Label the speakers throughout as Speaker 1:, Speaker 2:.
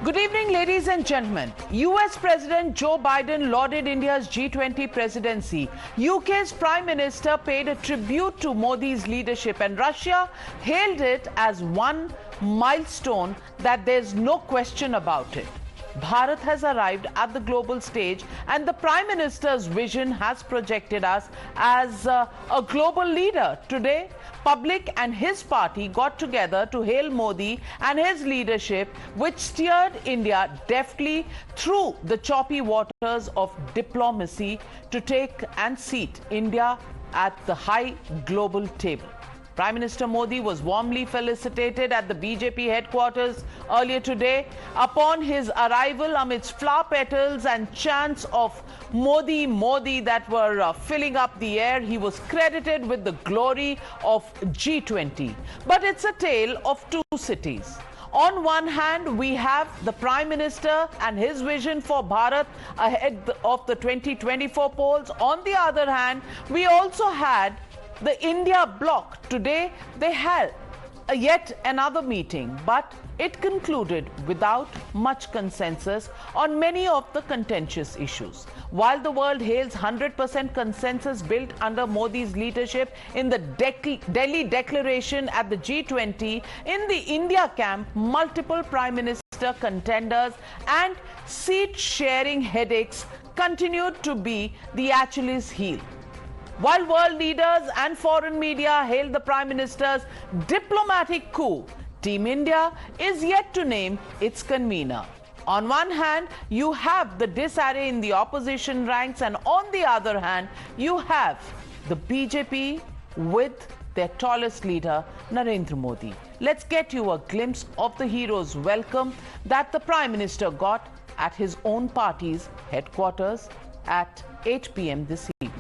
Speaker 1: Good evening, ladies and gentlemen. US President Joe Biden lauded India's G20 presidency. UK's Prime Minister paid a tribute to Modi's leadership, and Russia hailed it as one milestone that there's no question about it. Bharat has arrived at the global stage, and the Prime Minister's vision has projected us as a global leader. Today, public and his party got together to hail Modi and his leadership, which steered India deftly through the choppy waters of diplomacy to take and seat India at the high global table. Prime Minister Modi was warmly felicitated at the BJP headquarters earlier today. Upon his arrival, amidst flower petals and chants of Modi, Modi that were filling up the air, he was credited with the glory of G20. But it's a tale of two cities. On one hand, we have the Prime Minister and his vision for Bharat ahead of the 2024 polls. On the other hand, we also had the India bloc. Today, they held yet another meeting, but it concluded without much consensus on many of the contentious issues. While the world hails 100% consensus built under Modi's leadership in the Delhi Declaration at the G20, in the India camp, multiple Prime Minister contenders and seat-sharing headaches continued to be the Achilles heel. While world leaders and foreign media hail the Prime Minister's diplomatic coup, Team India is yet to name its convener. On one hand, you have the disarray in the opposition ranks, and on the other hand, you have the BJP with their tallest leader, Narendra Modi. Let's get you a glimpse of the hero's welcome that the Prime Minister got at his own party's headquarters at 8 p.m. this evening.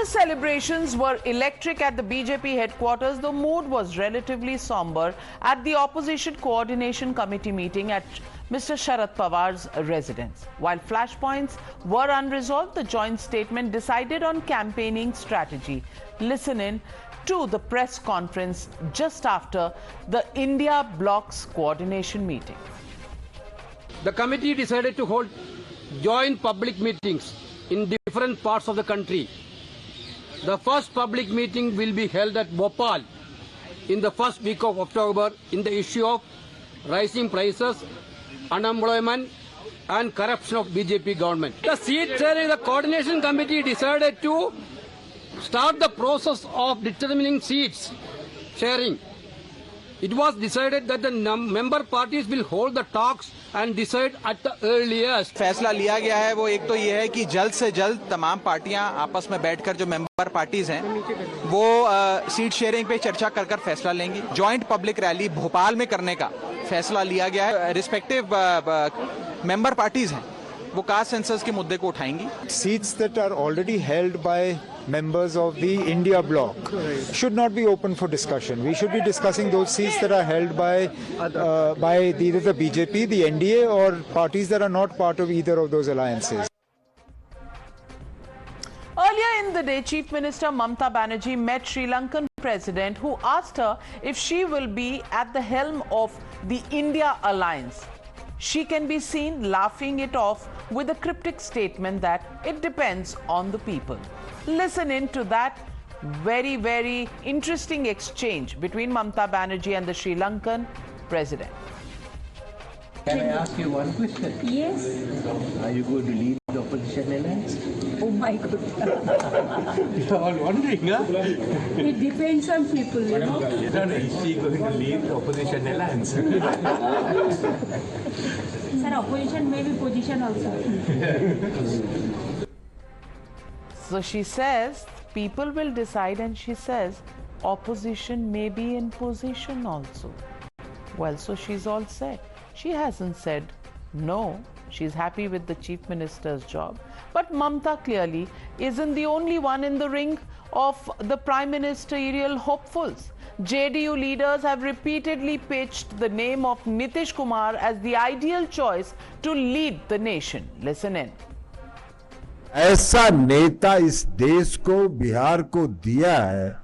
Speaker 1: The celebrations were electric at the BJP headquarters. The mood was relatively somber at the Opposition Coordination Committee meeting at Mr. Sharad Pawar's residence. While flashpoints were unresolved, the joint statement decided on campaigning strategy. Listen in to the press conference just after the India bloc's coordination meeting.
Speaker 2: The committee decided to hold joint public meetings in different parts of the country. The first public meeting will be held at Bhopal in the first week of October in the issue of rising prices, unemployment and corruption of BJP government. The seat sharing, the coordination committee decided to start the process of determining seats sharing. It was decided that the member parties will hold the talks and decide at the earliest.
Speaker 3: फैसला लिया गया है वो एक तो ये है कि जल्द से जल्द तमाम पार्टियां आपस में बैठकर जो मेंबर पार्टीज हैं वो सीट शेयरिंग पे चर्चा कर फैसला लेंगी. जॉइंट पब्लिक रैली भोपाल में करने का फैसला लिया गया है. रिस्पेक्टिव मेंबर पार्टीज हैं वो कास्ट सेंसस के मुद्दे को उठाएंगी.
Speaker 4: Seats that are already held by members of the India bloc should not be open for discussion. We should be discussing those seats that are held by either the BJP, the N.D.A, or parties that are not part of either of those alliances.
Speaker 1: Earlier in the day, Chief Minister Mamata Banerjee met Sri Lankan President, who asked her if she will be at the helm of the India alliance. She can be seen laughing it off with a cryptic statement that it depends on the people. Listen in to that very, very interesting exchange between Mamata Banerjee and the Sri Lankan president.
Speaker 5: Can I ask you one question?
Speaker 6: Yes.
Speaker 5: Are you going to lead the opposition alliance?
Speaker 6: Oh my God.
Speaker 5: You are all wondering, huh?
Speaker 6: It depends on people, you know.
Speaker 5: No, is she going to lead the opposition alliance?
Speaker 6: Sir, opposition may be position also.
Speaker 1: So she says people will decide, and she says opposition may be in position also. Well, so she's all set. She hasn't said no. She's happy with the chief minister's job. But Mamta clearly isn't the only one in the ring of the prime ministerial hopefuls. JDU leaders have repeatedly pitched the name of Nitish Kumar as the ideal choice to lead the nation. Listen in.
Speaker 7: ऐसा नेता इस देश को, बिहार को दिया है,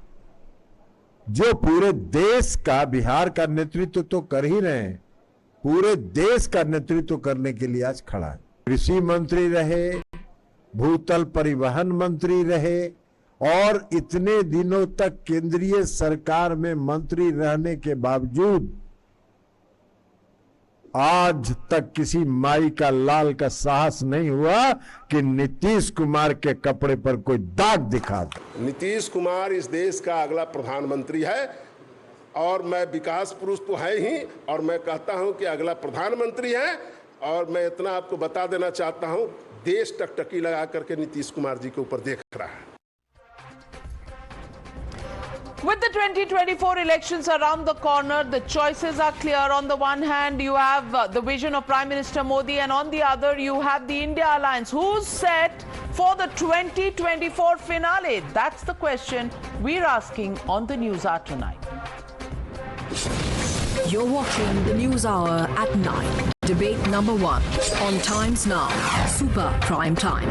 Speaker 7: जो पूरे देश का, बिहार का नेतृत्व तो कर ही रहे हैं, पूरे देश का नेतृत्व करने के लिए आज खड़ा है। कृषि मंत्री रहे, भूतल परिवहन मंत्री रहे और इतने दिनों तक केंद्रीय सरकार में मंत्री रहने के बावजूद आज तक किसी माई का लाल का साहस नहीं हुआ कि नीतीश कुमार के कपड़े पर कोई दाग दिखा दे।
Speaker 8: नीतीश कुमार इस देश का अगला प्रधानमंत्री है और मैं विकास पुरुष तो है ही, और मैं कहता हूं कि अगला प्रधानमंत्री है। और मैं इतना आपको बता देना चाहता हूं, देश टकटकी लगा करके नीतीश कुमार जी के ऊपर देख रहा है।
Speaker 1: With the 2024 elections around the corner, the choices are clear. On the one hand, you have the vision of Prime Minister Modi, and on the other, you have the I.N.D.I.A alliance. Who's set for the 2024 finale? That's the question we're asking on the Newshour tonight.
Speaker 9: You're watching the Newshour at 9. Debate number 1 on Times Now, Super Prime Time.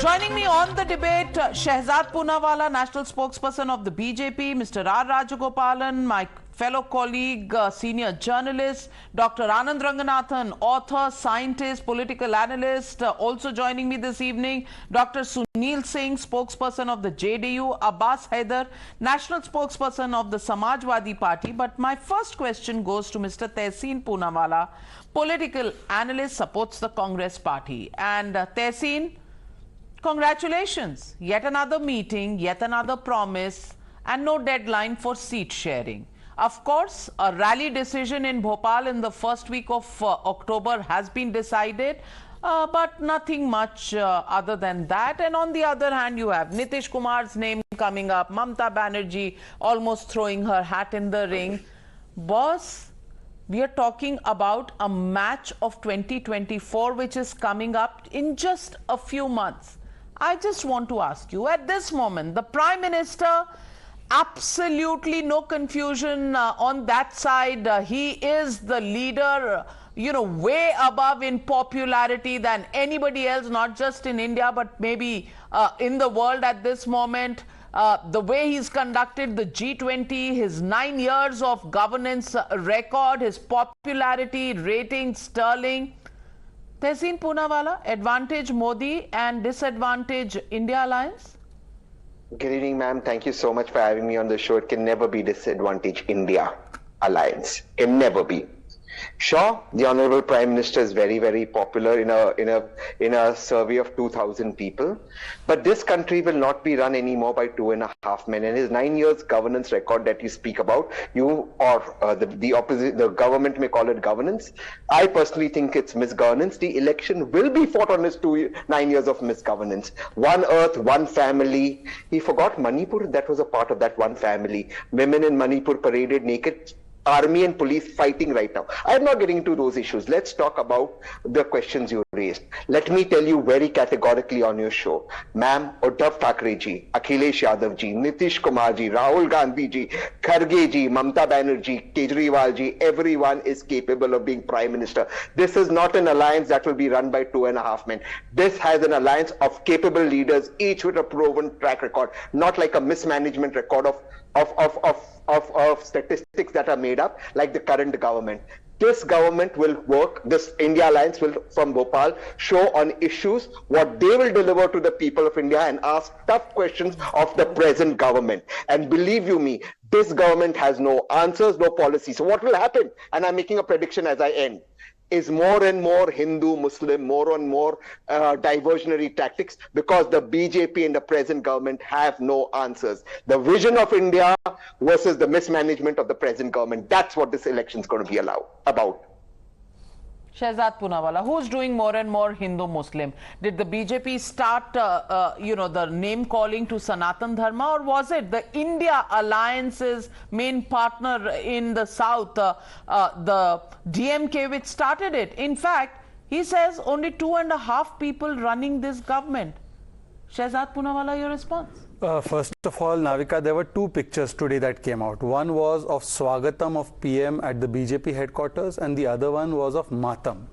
Speaker 1: Joining me on the debate, Tehseen Poonawala, national spokesperson of the BJP, Mr. R. Rajagopalan, my fellow colleague, senior journalist, Dr. Anand Ranganathan, author, scientist, political analyst. Also joining me this evening, Dr. Sunil Singh, spokesperson of the JDU, Abbas Haider, national spokesperson of the Samajwadi Party. But my first question goes to Mr. Tehseen Poonawala, political analyst, supports the Congress party. And Tehseen, congratulations. Yet another meeting, yet another promise, and no deadline for seat sharing. Of course, a rally decision in Bhopal in the first week of October has been decided, but nothing much other than that. And on the other hand, you have Nitish Kumar's name coming up, Mamta Banerjee almost throwing her hat in the ring. Boss, we are talking about a match of 2024 which is coming up in just a few months. I just want to ask you, at this moment, the Prime Minister, absolutely no confusion on that side. He is the leader, way above in popularity than anybody else, not just in India, but maybe in the world at this moment. The way he's conducted the G20, his 9 years of governance record, his popularity rating sterling. Tehseen Poonawala, advantage Modi and disadvantage I.N.D.I.A alliance?
Speaker 10: Good evening, ma'am. Thank you so much for having me on the show. It can never be disadvantage I.N.D.I.A alliance. Can never be. Sure, the Honorable Prime Minister is very, very popular in a survey of 2,000 people. But this country will not be run anymore by 2.5 men. And his 9 years governance record that you speak about, the government may call it governance. I personally think it's misgovernance. The election will be fought on his 9 years of misgovernance. One earth, one family. He forgot Manipur. That was a part of that one family. Women in Manipur paraded naked. Army and police fighting right now. I'm not getting into those issues. Let's talk about the questions you raised. Let me tell you very categorically on your show. Ma'am, Uddhav Thackeray ji, Akhilesh Yadav ji, Nitish Kumar ji, Rahul Gandhi ji, Kharge ji, Mamta Banerjee, Kejriwal ji, everyone is capable of being Prime Minister. This is not an alliance that will be run by 2.5 men. This has an alliance of capable leaders, each with a proven track record, not like a mismanagement record of statistics that are made up like the current government. This government will work, this India alliance will from Bhopal show on issues what they will deliver to the people of India and ask tough questions of the present government. And believe you me, This government has no answers, no policy. So what will happen? And I'm making a prediction as I end. Is more and more Hindu, Muslim, more and more diversionary tactics, because the BJP and the present government have no answers. The vision of India versus the mismanagement of the present government. That's what this election is going to be about.
Speaker 1: Tehseen Poonawala, who's doing more and more Hindu-Muslim? Did the BJP start, the name calling to Sanatan Dharma, or was it the India Alliance's main partner in the South, the DMK, which started it? In fact, he says only 2.5 people running this government. Tehseen Poonawala, your response?
Speaker 11: First of all, Navika, there were two pictures today that came out. One was of Swagatam of PM at the BJP headquarters, and the other one was of Matam.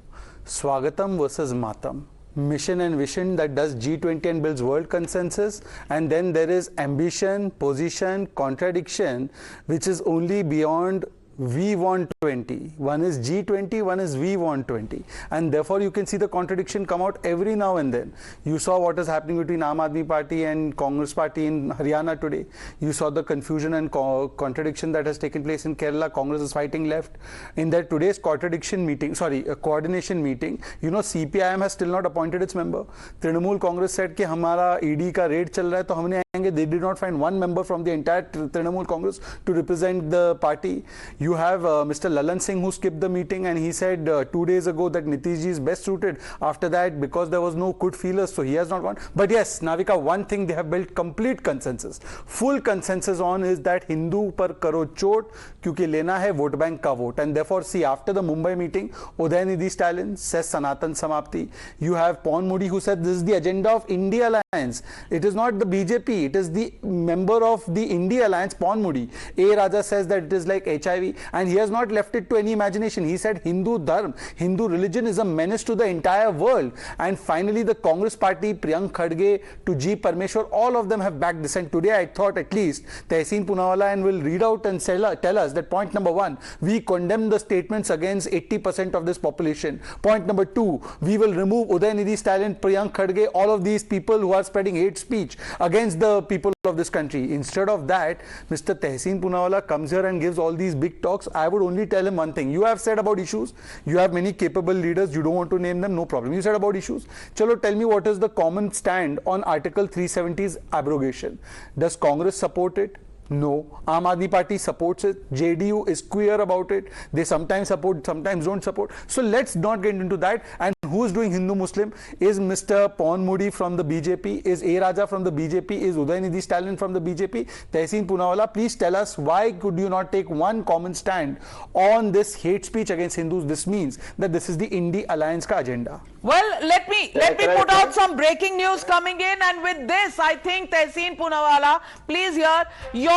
Speaker 11: Swagatam versus Matam. Mission and vision that does G20 and builds world consensus, and then there is ambition, position, contradiction, which is only beyond we want 20. One is G20, one is we want 20. And therefore you can see the contradiction come out every now and then. You saw what is happening between I.N.D.I.A party and Congress party in Haryana today. You saw the confusion and contradiction that has taken place in Kerala. Congress is fighting left. In that today's coordination meeting, CPIM has still not appointed its member. Trinamool Congress said that hamara ED ka raid chal raha hai, to humne aayenge. They did not find one member from the entire Trinamool Congress to represent the party. You have Mr. Lalan Singh, who skipped the meeting, and he said 2 days ago that Nitishji is best suited after that because there was no good feelers, so he has not gone. But yes, Navika, one thing they have built complete consensus, full consensus on, is that Hindu par karo chot, kyunki lena hai vote bank ka vote. And therefore, see, after the Mumbai meeting, Udayanidhi Stalin says Sanatan Samapti. You have Pawan Modi, who said this is the agenda of I.N.D.I.A alliance. It is not the BJP, it is the member of the I.N.D.I.A alliance, Pawan Modi. A. Raja says that it is like HIV. And he has not left it to any imagination. He said Hindu Dharma, Hindu religion is a menace to the entire world. And finally, the Congress party, Priyank Khadge to G. Parmeshwar, all of them have backed this. And today I thought at least Tehseen Poonawala and will read out and tell us that point number 1, we condemn the statements against 80% of this population. Point number 2, we will remove Udayanidhi Stalin, Priyank Khadge, all of these people who are spreading hate speech against the people of this country. Instead of that, Mr. Tehseen Poonawala comes here and gives all these big talks. I would only tell him one thing. You have said about issues, you have many capable leaders, you don't want to name them, no problem. You said about issues. Chalo, tell me what is the common stand on Article 370's abrogation. Does Congress support it? No. Aam Party supports it. JDU is queer about it. They sometimes support, sometimes don't support. So let's not get into that. And who is doing Hindu-Muslim? Is Mr. Pawan Modi from the BJP? Is A. Raja from the BJP? Is Udayanidhi Stalin from the BJP? Tehseen Poonawala, please tell us, why could you not take one common stand on this hate speech against Hindus? This means that this is the I.N.D.I.A alliance ka agenda.
Speaker 1: Well, let me put out some breaking news coming in, and with this, I think Tehseen Poonawala, please hear your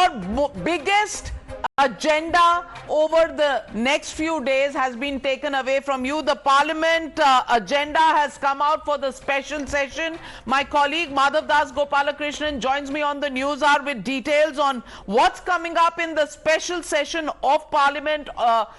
Speaker 1: biggest agenda over the next few days has been taken away from you. The Parliament agenda has come out for the special session. My colleague Madhav Das Gopalakrishnan joins me on the news hour with details on what's coming up in the special session of Parliament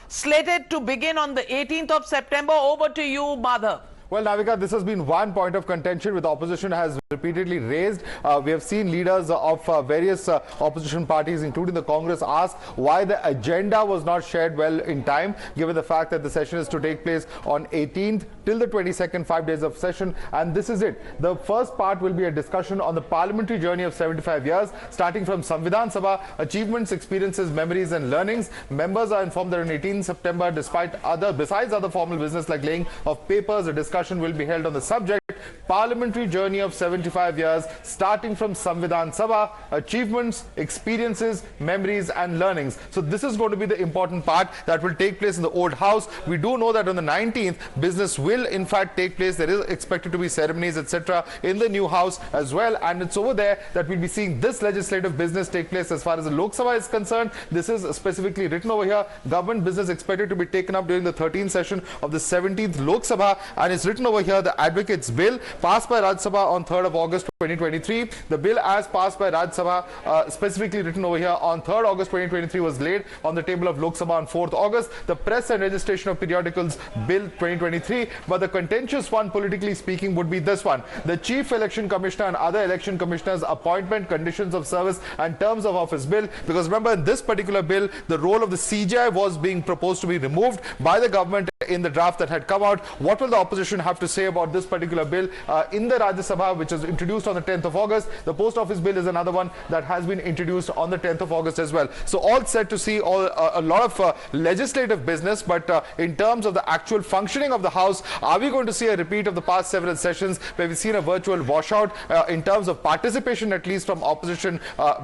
Speaker 1: slated to begin on the 18th of September. Over to you, Madhav.
Speaker 12: Well, Navika, this has been one point of contention which opposition has repeatedly raised. We have seen leaders of various opposition parties, including the Congress, ask why the agenda was not shared well in time, given the fact that the session is to take place on 18th till the 22nd, 5 days of session. And this is it. The first part will be a discussion on the parliamentary journey of 75 years, starting from Samvidhan Sabha, achievements, experiences, memories and learnings. Members are informed that on 18th September, besides other formal business like laying of papers, a discussion will be held on the subject, parliamentary journey of 75 years, starting from Samvidhan Sabha, achievements, experiences, memories and learnings. So this is going to be the important part that will take place in the old house. We do know that on the 19th, business will in fact take place. There is expected to be ceremonies, etc. in the new house as well. And it's over there that we'll be seeing this legislative business take place. As far as the Lok Sabha is concerned, this is specifically written over here. Government business expected to be taken up during the 13th session of the 17th Lok Sabha. And it's written over here, the advocates bill passed by Rajya Sabha on 3rd of August 2023. The bill as passed by Rajya Sabha, specifically written over here on 3rd August 2023, was laid on the table of Lok Sabha on 4th August. The Press and Registration of Periodicals Bill 2023, but the contentious one, politically speaking, would be this one: the Chief Election Commissioner and other election commissioners' appointment, conditions of service and terms of office bill. Because remember, in this particular bill, the role of the CJI was being proposed to be removed by the government in the draft that had come out. What will the opposition have to say about this particular bill in the Rajya Sabha, which was introduced on the 10th of August? The Post Office Bill is another one that has been introduced on the 10th of August as well. So all set to see a lot of legislative business, but in terms of the actual functioning of the House, are we going to see a repeat of the past several sessions where we've seen a virtual washout in terms of participation, at least from opposition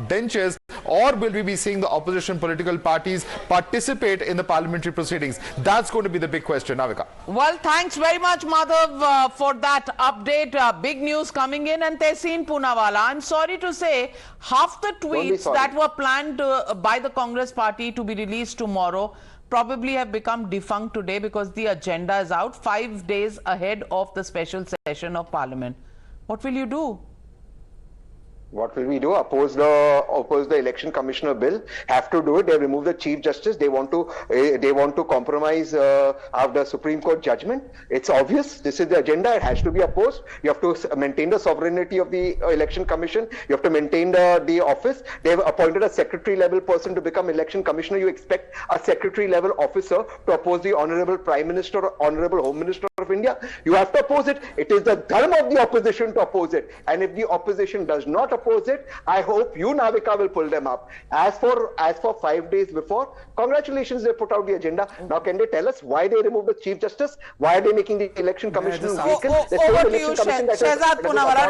Speaker 12: benches, or will we be seeing the opposition political parties participate in the parliamentary proceedings? That's going to be the big question, Navika.
Speaker 1: Well, thanks very much, Madhav, for that update. Big news coming in. And Tehseen Poonawala, I'm sorry to say, half the tweets that were planned by the Congress party to be released tomorrow probably have become defunct today because the agenda is out 5 days ahead of the special session of Parliament. What will you do?
Speaker 10: What will we do? Oppose the election commissioner bill? Have to do it. They remove the chief justice. They want to compromise after Supreme Court judgment. It's obvious. This is the agenda. It has to be opposed. You have to maintain the sovereignty of the election commission. You have to maintain the office. They've appointed a secretary level person to become election commissioner. You expect a secretary level officer to oppose the honorable Prime Minister or honorable Home Minister of India? You have to oppose it. It is the dharma of the opposition to oppose it. And if the opposition does not oppose it, I hope you, Navika, will pull them up. As for 5 days before, congratulations, they put out the agenda. Now, can they tell us why they removed the Chief Justice? Why are they making the election commission vacant?
Speaker 1: Over to you, Shehzad Poonawala.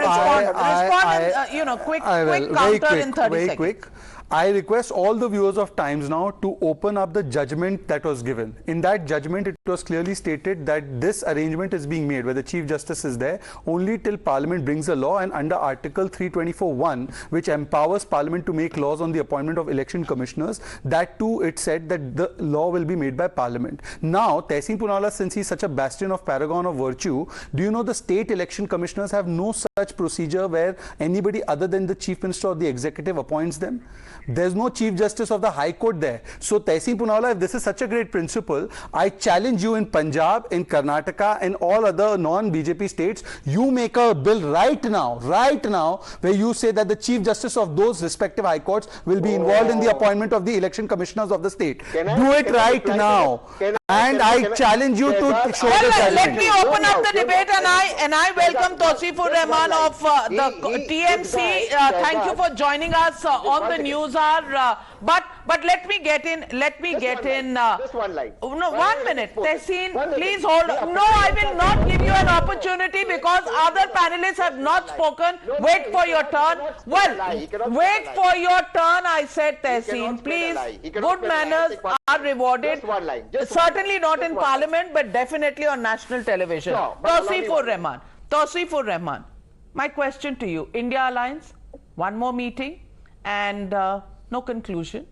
Speaker 1: Respond quick counter in 30 seconds.
Speaker 11: I request all the viewers of Times Now to open up the judgment that was given. In that judgment, it was clearly stated that this arrangement is being made, where the Chief Justice is there, only till Parliament brings a law, and under Article 324(1), which empowers Parliament to make laws on the appointment of election commissioners, that too, it said that the law will be made by Parliament. Now, Tehseen Poonawala, since he's such a bastion of paragon of virtue, do you know the state election commissioners have no such procedure where anybody other than the Chief Minister or the executive appoints them? There's no Chief Justice of the High Court there. So Tehseen Poonawala, if this is such a great principle, I challenge you in Punjab, in Karnataka, and all other non-BJP states, you make a bill right now, where you say that the Chief Justice of those respective High Courts will be involved in the appointment of the election commissioners of the state. Do it right now. And I challenge you to show the judgment.
Speaker 1: Let me open up the debate, and I welcome Tauseefur Rahman of the TMC. Thank you for joining us on the Newshour. But let me get in.
Speaker 10: Just one line.
Speaker 1: No, 1 minute. Tehseen, please hold. No, I will not give you an opportunity because other panelists have not spoken. Wait for your turn. Well, wait for your turn, I said, Tehseen. Please, good manners are rewarded. Certainly not in Parliament, but definitely on national television. Tauseefur Rahman. My question to you, India Alliance, one more meeting and no conclusion.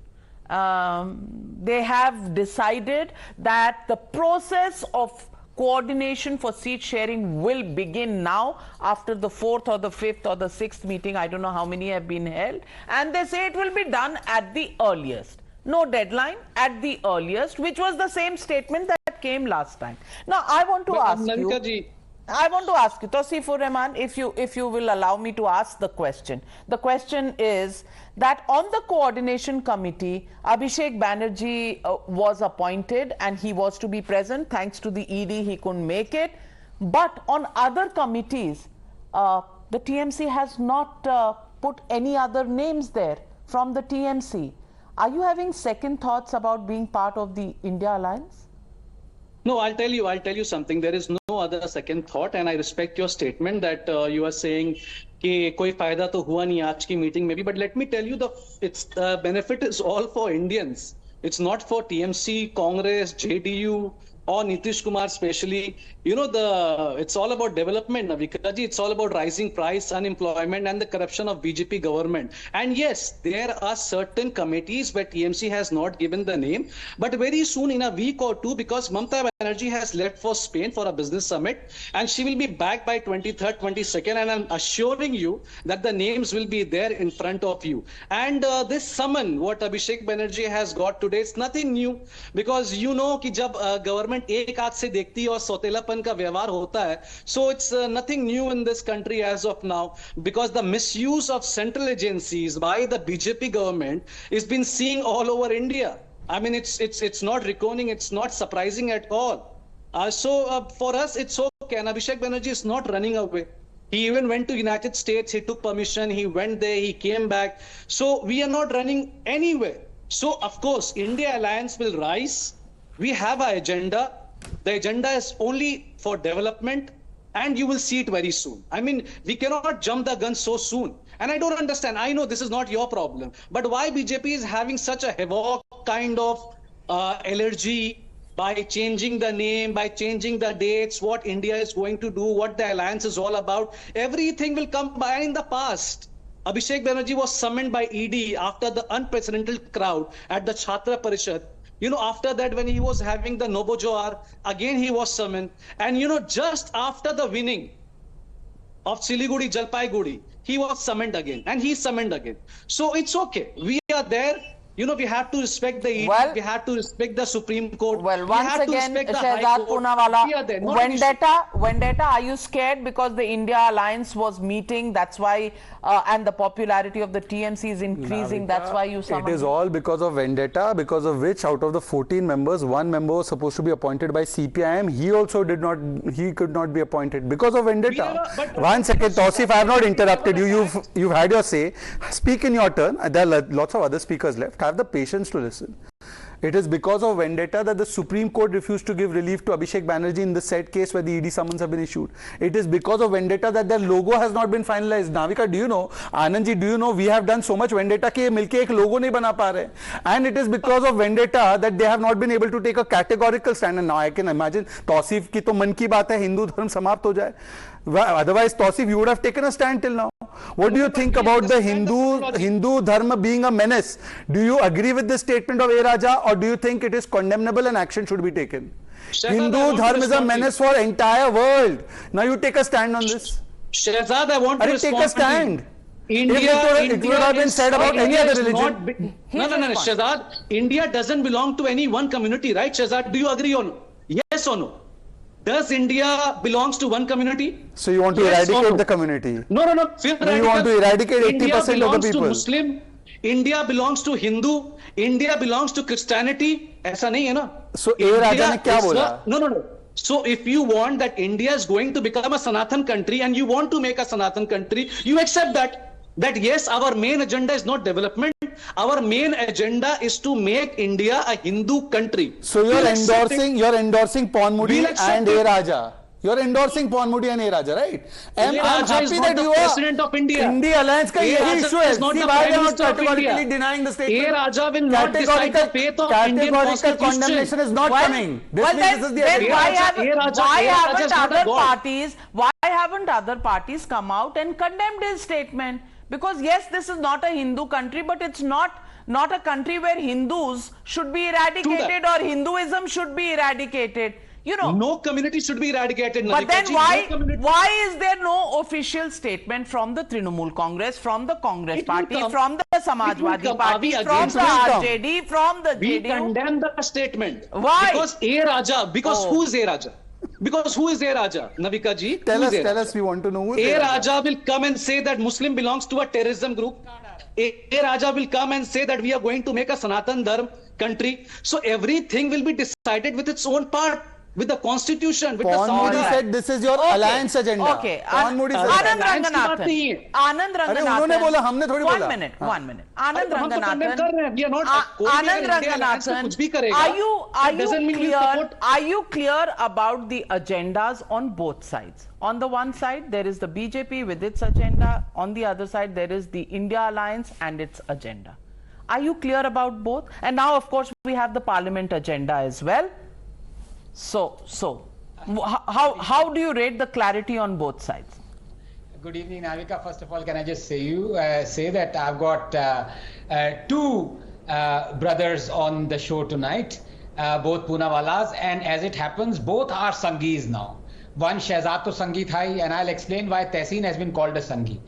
Speaker 1: They have decided that the process of coordination for seat sharing will begin now after the 4th or the 5th or the 6th meeting. I don't know how many have been held. And they say it will be done at the earliest. No deadline, at the earliest, which was the same statement that came last time. Now, I want to ask you, Tauseefur Rahman, if you will allow me to ask the question. The question is that on the coordination committee, Abhishek Banerjee was appointed and he was to be present. Thanks to the ED, he couldn't make it. But on other committees, the TMC has not put any other names there from the TMC. Are you having second thoughts about being part of the India Alliance?
Speaker 13: No, I'll tell you something. There is no other second thought, and I respect your statement that you are saying कि कोई फायदा तो हुआ नहीं आज की meeting में भी. But let me tell you, the benefit is all for Indians. It's not for TMC, Congress, JDU, or Nitish Kumar especially, it's all about development, Navika ji. It's all about rising price, unemployment, and the corruption of BJP government. And yes, there are certain committees where TMC has not given the name, but very soon, in a week or two, because Mamata Banerjee has left for Spain for a business summit, and she will be back by 23rd, 22nd, and I'm assuring you that the names will be there in front of you. And this summon, what Abhishek Banerjee has got today, it's nothing new, because you know कि जब government एक आंख से देखती है और सौतेलापन का व्यवहार होता है, so it's nothing new in this country as of now, because the misuse of central agencies by the BJP government is been seen all over India. I mean, it's not reckoning, it's not surprising at all. So for us, it's okay. And Abhishek Banerjee is not running away. He even went to United States. He took permission. He went there. He came back. So we are not running anywhere. So of course, India Alliance will rise. We have an agenda. The agenda is only for development, and you will see it very soon. I mean, we cannot jump the gun so soon. And I don't understand. I know this is not your problem, but why BJP is having such a havoc kind of allergy by changing the name, by changing the dates, what India is going to do, what the alliance is all about. Everything will come by in the past. Abhishek Banerjee was summoned by ED after the unprecedented crowd at the Chhatra Parishad. After that, when he was having the Nobo Johar, again he was summoned. And just after the winning of Siliguri, Jalpaiguri, he was summoned again, and he summoned again. So it's okay. We are there. We have to respect the ED, we have to respect the Supreme Court.
Speaker 1: Well, once again, Shehzad Poonawala, vendetta, are you scared because the India Alliance was meeting, that's why, and the popularity of the TMC is increasing, that's why you summoned?
Speaker 11: It is all because of vendetta, because of which out of the 14 members, one member was supposed to be appointed by CPIM. He could not be appointed because of vendetta. One second, Tausif, I have not interrupted you. You've had your say. Speak in your turn. There are lots of other speakers left. Have the patience to listen. It is because of vendetta that the Supreme Court refused to give relief to Abhishek Banerjee in the said case where the ED summons have been issued. It is because of vendetta that their logo has not been finalized. Navika, do you know? Anandji, do you know? We have done so much vendetta कि मिलके एक logo नहीं बना पा रहे. And it is because of vendetta that they have not been able to take a categorical stand. And now I can imagine Tausif की तो मन की बात है हिंदू धर्म समाप्त हो जाए. Otherwise, Tausif, you would have taken a stand till now. What do you think about the Hindu Dharma being a menace? Do you agree with this statement of A. Raja, or do you think it is condemnable and action should be taken? Hindu Dharma is a menace for entire world. Now you take a stand on this.
Speaker 13: Shehzad, I want to respond.
Speaker 11: Take a stand. It would have been said about any other religion.
Speaker 13: No, Shehzad. India doesn't belong to any one community, right, Shehzad? Do you agree or no? Yes or no? Does India belongs to one community?
Speaker 11: So you want to eradicate the community?
Speaker 13: No.
Speaker 11: You want to eradicate 80% of the people?
Speaker 13: To Muslim, India belongs to Hindu, India belongs to Christianity. ऐसा नहीं है ना?
Speaker 11: So A. Raja ने क्या बोला?
Speaker 13: No. So if you want that India is going to become a Sanatan country and you want to make a Sanatan country, you accept that yes, our main agenda is not development. Our main agenda is to make India a Hindu country.
Speaker 11: So you're endorsing Pawan Modi and A. Raja. You're endorsing Pawan Modi and A. Raja, right? I'm happy that you are
Speaker 13: President of India.
Speaker 11: India Alliance ka yahi issue hai. See why they are not categorically denying the statement.
Speaker 13: A. Raja will not decide the fate of Indian constitution.
Speaker 11: Condemnation is not coming.
Speaker 1: Why haven't other parties come out and condemned his statement? Because yes, this is not a Hindu country, but it's not a country where Hindus should be eradicated or Hinduism should be eradicated.
Speaker 13: No community should be eradicated.
Speaker 1: But then why is there no official statement from the Trinamool Congress, from the Congress party, from the Samajwadi party, from the RJD, from the JDU?
Speaker 13: We condemn the statement.
Speaker 1: Why?
Speaker 13: Because A. Raja. Because who is A. Raja? Because who is A. Raja? Navika ji.
Speaker 11: Tell us. We want to know who is
Speaker 13: A. Raja will come and say that Muslim belongs to a terrorism group. A. Raja will come and say that we are going to make a Sanatan Dharma country. So everything will be decided with its own part. With the constitution, with
Speaker 11: Pawan Modi said this is your alliance agenda.
Speaker 1: Okay.
Speaker 11: Pawan Modi said
Speaker 1: Anand Ranganathan.
Speaker 11: उन्होंने बोला हमने थोड़ी बोला.
Speaker 1: One minute. Anand Ranganathan. Are you clear about the agendas on both sides? On the one side, there is the BJP with its agenda. On the other side, there is the India Alliance and its agenda. Are you clear about both? And now, of course, we have the Parliament agenda as well. How do you rate the clarity on both sides?
Speaker 14: Good evening, Navika. First of all, can I just say that I've got two brothers on the show tonight, both Poonawalas, and as it happens, both are Sanghis now. One Shehzad to Sanghi thai, and I'll explain why Tehseen has been called a Sanghi.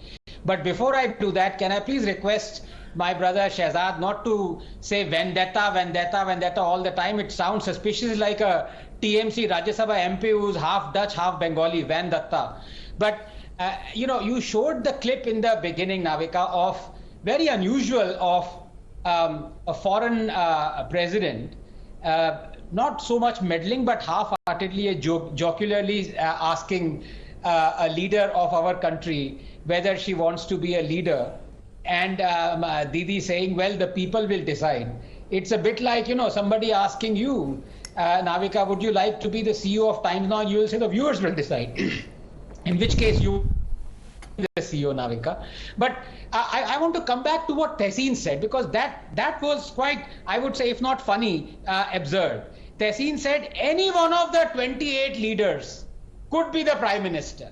Speaker 14: But before I do that, can I please request my brother Shehzad not to say vendetta, vendetta, vendetta all the time? It sounds suspiciously like a TMC Rajya Sabha MP who's half Dutch, half Bengali, vendetta. But you showed the clip in the beginning, Navika, of very unusual of a foreign president, not so much meddling, but half-heartedly, jocularly asking a leader of our country whether she wants to be a leader, and Didi saying, well, the people will decide. It's a bit like, somebody asking you, Navika, would you like to be the CEO of Times Now? You will say the viewers will decide. In which case you the CEO, Navika. But I want to come back to what Tehseen said, because that was quite, I would say, if not funny, absurd. Tehseen said any one of the 28 leaders could be the Prime Minister.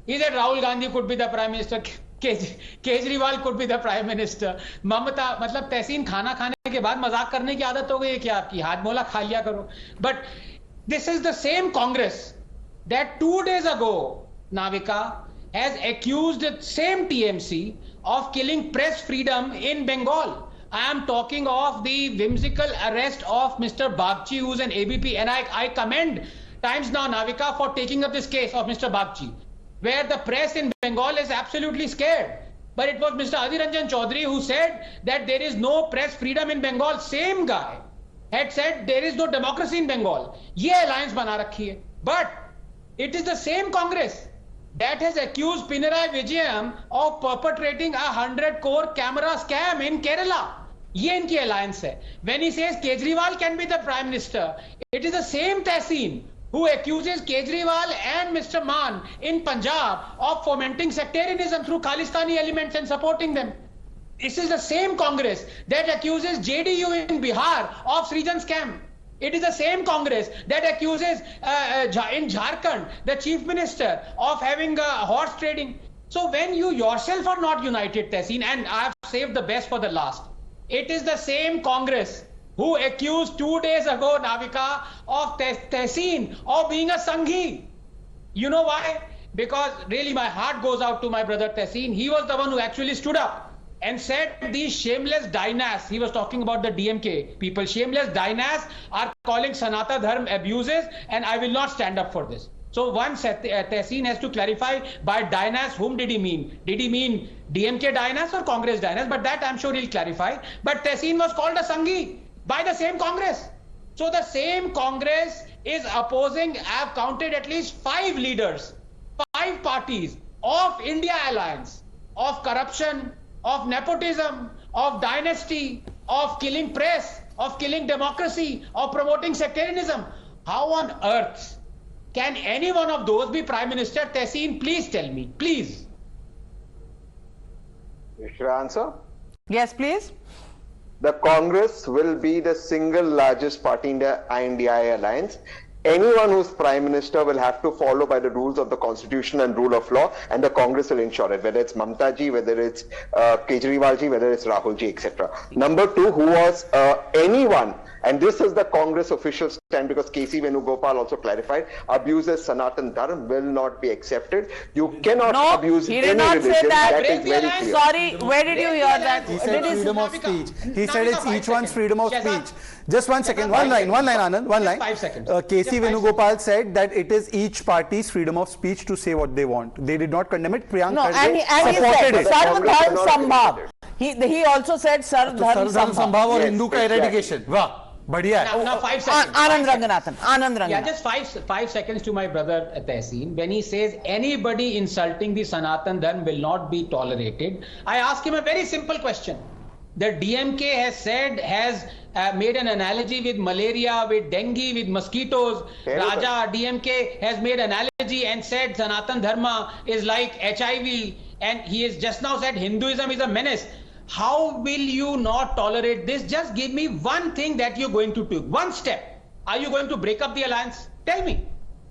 Speaker 14: He said Rahul Gandhi could be the Prime Minister, Kejriwal could be the Prime Minister, Mamata, मतलब Tehseen खाना खाने के बाद मजाक करने की आदत हो गई है क्या आपकी? हाथ मोला खा लिया करो. But this is the same Congress that 2 days ago, Navika, has accused the same TMC of killing press freedom in Bengal. I am talking of the whimsical arrest of Mr. Bagchi, who's an ABP, and I commend Times Now, Navika, for taking up this case of Mr. Bagchi, where the press in Bengal is absolutely scared. But it was Mr. Adhir Ranjan Chaudhary who said that there is no press freedom in Bengal. Same guy had said there is no democracy in Bengal. Ye alliance bana rakhi hai. But it is the same Congress that has accused Pinarayi Vijayan of perpetrating a 100 crore camera scam in Kerala. Ye inki alliance hai. When he says Kejriwal can be the Prime Minister, it is the same Tehseen who accuses Kejriwal and Mr. Maan in Punjab of fomenting sectarianism through Khalistani elements and supporting them. This is the same Congress that accuses JDU in Bihar of Srijan scam. It is the same Congress that accuses in Jharkhand the Chief Minister of having horse trading. So when you yourself are not united, Tehseen, and I have saved the best for the last, it is the same Congress who accused 2 days ago, Navika, of Tehseen of being a Sanghi. You know why? Because really my heart goes out to my brother Tehseen. He was the one who actually stood up and said these shameless dynasts, he was talking about the DMK people, shameless dynasts are calling Sanatan Dharma abuses, and I will not stand up for this. So once Tehseen has to clarify by dynasts, whom did he mean? Did he mean DMK dynasts or Congress dynasts? But that I'm sure he'll clarify. But Tehseen was called a Sanghi by the same Congress. So the same Congress is opposing, I've counted at least 5 leaders, 5 parties of India alliance, of corruption, of nepotism, of dynasty, of killing press, of killing democracy, of promoting sectarianism. How on earth can any one of those be Prime Minister? Tehseen, please tell me, please.
Speaker 10: Should I answer?
Speaker 1: Yes, please.
Speaker 10: The Congress will be the single largest party in the I.N.D.I.A alliance. Anyone who's Prime Minister will have to follow by the rules of the Constitution and rule of law, and the Congress will ensure it, whether it's Mamta ji, whether it's Kejriwal ji, whether it's Rahul ji, etc. Number 2, who was anyone, and this is the Congress official stand, because KC Venugopal also clarified, abuses Sanatan Dharma will not be accepted. You cannot abuse any religion.
Speaker 1: No, he did not say that.
Speaker 10: That is very clear.
Speaker 1: Sorry, where did you hear that?
Speaker 11: He said freedom of speech. He said it's each one's freedom of speech. Just 1 second, one line, Anand, one line.
Speaker 14: 5 seconds.
Speaker 11: KC Venugopal said that it is each party's freedom of speech to say what they want. They did not condemn it. Priyank
Speaker 1: and he said Sarv Dharm Sambhav. He also said Sarv Dharm
Speaker 11: Sambhav or Hindu ka eradication. Wow.
Speaker 14: Now 5 seconds.
Speaker 1: Anand Ranganathan.
Speaker 14: Yeah, just 5 seconds to my brother Tehseen. When he says anybody insulting the Sanatan Dharma will not be tolerated, I ask him a very simple question. The DMK has made an analogy with malaria, with dengue, with mosquitoes. Raja DMK has made an analogy and said Sanatan Dharma is like HIV, and he has just now said Hinduism is a menace. How will you not tolerate this? Just give me one thing that you're going to do, one step. Are you going to break up the alliance? Tell me.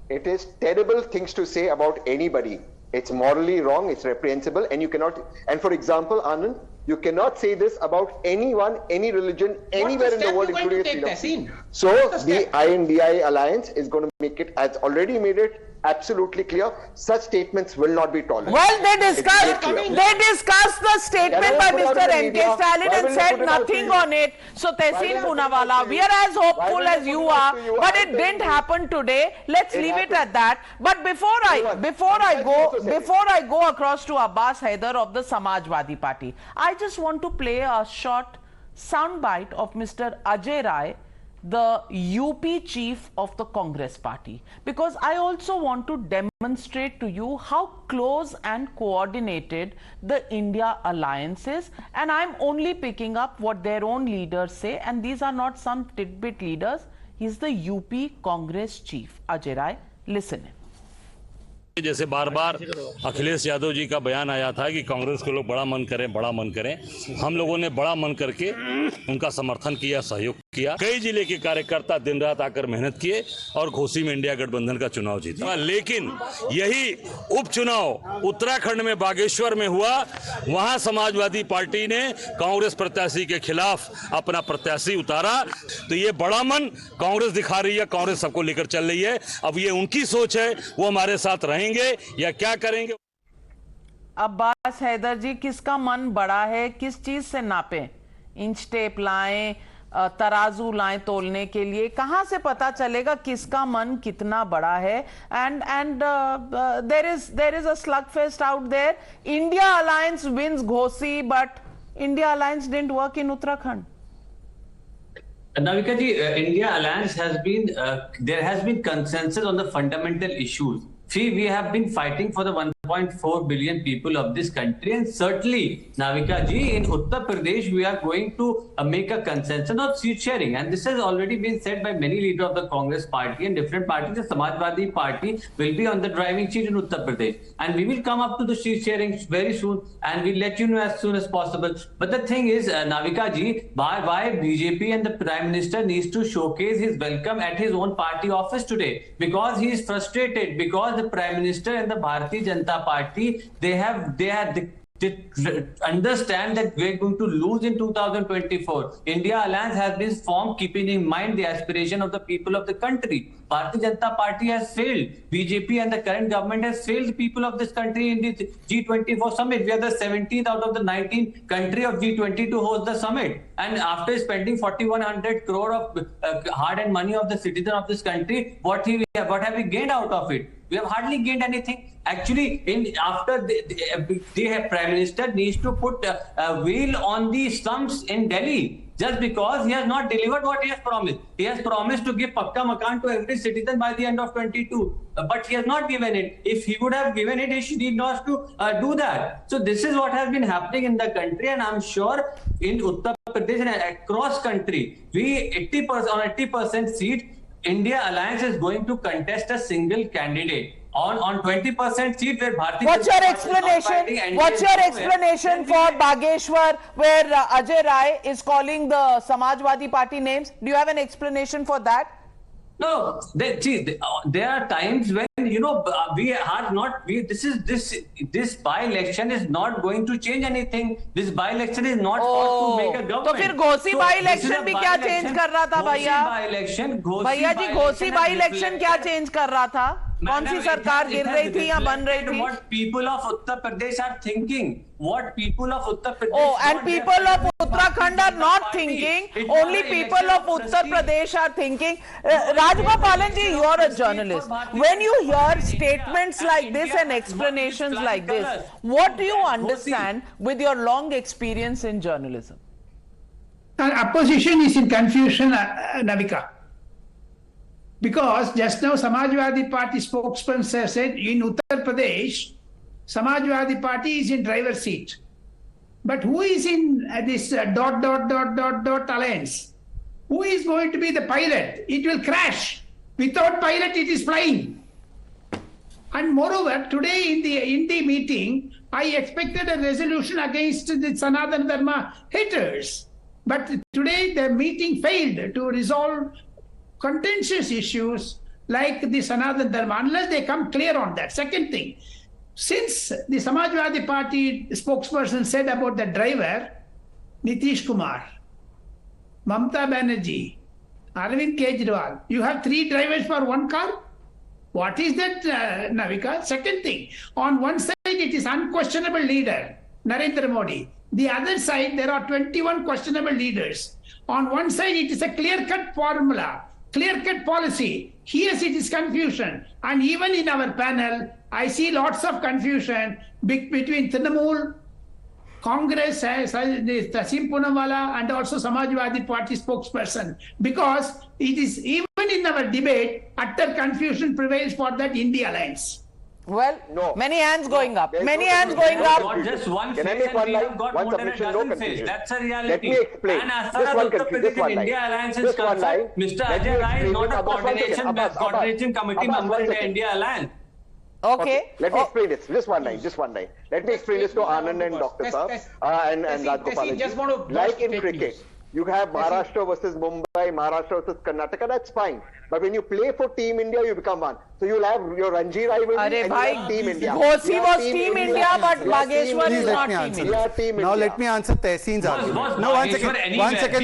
Speaker 10: It is terrible things to say about anybody. It's morally wrong, it's reprehensible, and you cannot, and for example, Anand, you cannot say this about anyone, any religion, anywhere in the world, including freedom. So the I.N.D.I.A alliance is going to make it, has already made it absolutely clear, such statements will not be tolerated.
Speaker 1: Well, they discussed the statement by Mr. M.K. Stalin and said nothing on it. So Tehseen Poonawala, we are as hopeful as you are, but it didn't happen today. Let's leave it at that. But before I go across to Abbas Haider of the Samajwadi Party, I just want to play a short soundbite of Mr. Ajay Rai, the UP chief of the Congress party, because I also want to demonstrate to you how close and coordinated the India alliance is, and I'm only picking up what their own leaders say, and these are not some tidbit leaders. He's the UP Congress chief, Ajay Rai. Listen.
Speaker 15: जैसे बार बार अखिलेश यादव जी का बयान आया था कि कांग्रेस के लोग बड़ा मन करें, हम लोगों ने बड़ा मन करके उनका समर्थन किया, सहयोग किया। कई जिले के कार्यकर्ता दिन रात आकर मेहनत किए और घोसी में इंडिया गठबंधन का चुनाव जीता। लेकिन यही उपचुनाव उत्तराखंड में बागेश्वर में हुआ, वहां समाजवादी पार्टी ने कांग्रेस प्रत्याशी के खिलाफ अपना प्रत्याशी उतारा। तो ये बड़ा मन कांग्रेस दिखा रही है, कांग्रेस सबको लेकर चल रही है। अब ये उनकी सोच है, वो हमारे साथ रहेंगे या क्या करेंगे।
Speaker 1: अब्बास हैदर जी, किसका मन बड़ा है, किस चीज से नापें? इंच टेप लाएं, तराजू लाएं तोलने के लिए? कहां से पता चलेगा किसका मन कितना बड़ा है? And there is a slugfest out there. India alliance wins Ghosi, but India alliance didn't work in Uttarakhand.
Speaker 16: Navika ji, India alliance has been there has been consensus on the fundamental issues. See, we have been fighting for the 1.4 billion people of this country, and certainly, Navika ji, in Uttar Pradesh, we are going to make a consensus of seat sharing, and this has already been said by many leaders of the Congress party and different parties. The Samajwadi party will be on the driving seat in Uttar Pradesh, and we will come up to the seat sharing very soon, and we'll let you know as soon as possible. But the thing is, Navika ji, why BJP and the Prime Minister needs to showcase his welcome at his own party office today? Because he is frustrated, because the Prime Minister and the Bharatiya Janata Party, they understand that we're going to lose in 2024. India Alliance has been formed keeping in mind the aspiration of the people of the country. Bharatiya Janata Party has failed. BJP and the current government has failed the people of this country in the G20 summit. We are the 17th out of the 19 country of G20 to host the summit. And after spending 4,100 crore of hard-earned money of the citizen of this country, what have we gained out of it? We have hardly gained anything. Actually, after the Prime Minister needs to put a wheel on the slums in Delhi, just because he has not delivered what he has promised. He has promised to give Pakka Makan to every citizen by the end of 22, but he has not given it. If he would have given it, he need not to do that. So this is what has been happening in the country, and I'm sure in Uttar Pradesh and across country, we 80% seat, India Alliance is going to contest a single candidate on 20% seat where Bharatiya.
Speaker 1: What's your explanation? What's your explanation for Bageshwar, where Ajay Rai is calling the Samajwadi Party names? Do you have an explanation for that?
Speaker 16: No, there are times when, you know, this by-election is not going to change anything. This by-election is not for to make a government.
Speaker 1: तो फिर Ghosi by-election भी क्या change कर रहा था भैया? भैया जी, Ghosi by-election क्या change कर रहा था? कौन सी सरकार गिर रही थी या बन रही थी?
Speaker 16: What people of Uttar Pradesh are thinking. What people of Uttar Pradesh.
Speaker 1: Oh, and people of Uttarakhand are not thinking. Only people of Uttar Pradesh are thinking. Rajgopalan ji, you are a journalist. When you hear statements like this and explanations like this, what do you understand with your long experience in journalism?
Speaker 17: Opposition is in confusion, Navika. Because just now Samajwadi Party spokesman said in Uttar Pradesh, Samajwadi Party is in driver's seat. But who is in this alliance? Who is going to be the pilot? It will crash. Without pilot, it is flying. And moreover, today in the I.N.D.I.A meeting, I expected a resolution against the Sanatan Dharma haters. But today the meeting failed to resolve contentious issues like the Sanatan Dharma, unless they come clear on that. Second thing, since the Samajwadi Party spokesperson said about the driver, Nitish Kumar, Mamata Banerjee, Arvind Kejriwal, you have 3 drivers for 1 car? What is that, Navika? Second thing, on one side it is unquestionable leader, Narendra Modi. The other side, there are 21 questionable leaders. On one side, it is a clear-cut formula, clear-cut policy. Here it is confusion. And even in our panel, I see lots of confusion between Trinamool, Congress, Tehseen Poonawala, and also Samajwadi Party spokesperson. Because it is, even in our debate, utter confusion prevails for that I.N.D.I.A alliance.
Speaker 1: Well,
Speaker 10: no.
Speaker 1: Many hands going up.
Speaker 10: There's
Speaker 1: Many
Speaker 10: no
Speaker 1: hands going up.
Speaker 16: Not just one
Speaker 10: Can I
Speaker 16: face,
Speaker 10: make one
Speaker 16: and we
Speaker 10: line?
Speaker 16: have got
Speaker 10: One
Speaker 16: more than a
Speaker 10: submission, no
Speaker 16: dozen
Speaker 10: confusion.
Speaker 16: faces. That's a reality.
Speaker 10: Let me explain.
Speaker 16: And as far
Speaker 10: Just
Speaker 16: as
Speaker 10: one
Speaker 16: Uttar
Speaker 10: confusion,
Speaker 16: Pradesh
Speaker 10: just one
Speaker 16: and India
Speaker 10: line.
Speaker 16: alliance is
Speaker 10: Just one line.
Speaker 16: concerned, Mr.
Speaker 10: Let me
Speaker 16: Ajay Rai is
Speaker 10: explain
Speaker 16: not
Speaker 10: it.
Speaker 16: a
Speaker 10: Abbas, one second.
Speaker 16: coordinating committee
Speaker 10: Abbas,
Speaker 16: member
Speaker 10: one
Speaker 16: in the
Speaker 10: second.
Speaker 16: India alliance.
Speaker 1: Okay.
Speaker 10: Let me explain this. Just one line. Just one line. Let me explain this to Anand and Dr. Saab and Rajgopal. Like in cricket, you have Maharashtra versus Mumbai, Maharashtra versus Karnataka. That's fine. But when you play for Team India, you become one. So you'll have your Ranji rivalry and you have Team India.
Speaker 1: Ghosi was Team India, but Bageshwar is not Team India.
Speaker 11: Now let me answer Tehseen's argument. No, one second,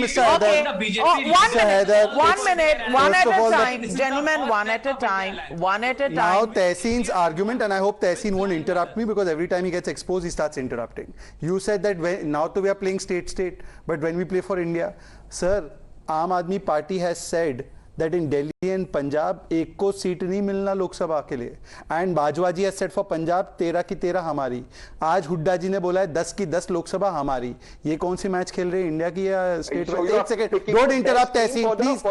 Speaker 11: Mr.
Speaker 1: Okay.
Speaker 11: Haider.
Speaker 1: 1 minute. 1 minute. One at
Speaker 11: First of
Speaker 1: a
Speaker 11: all,
Speaker 1: time. Gentlemen, one at a time. One at a
Speaker 11: Now
Speaker 1: time.
Speaker 11: Tehseen's argument, and I hope Tehseen won't interrupt me because every time he gets exposed, he starts interrupting. You said that now we are playing state, but when we play for India, sir, Aam Aadmi Party has said that in Delhi and Punjab एक को seat नहीं मिलना लोकसभा के लिए and Bajwa ji has said for Punjab 13 की 13 हमारी आज हुड्डा जी ने बोला है 10 की 10 लोकसभा हमारी ये कौन सी मैच खेल रहे हैं इंडिया की या स्टेट एक second don't interrupt Tehseen please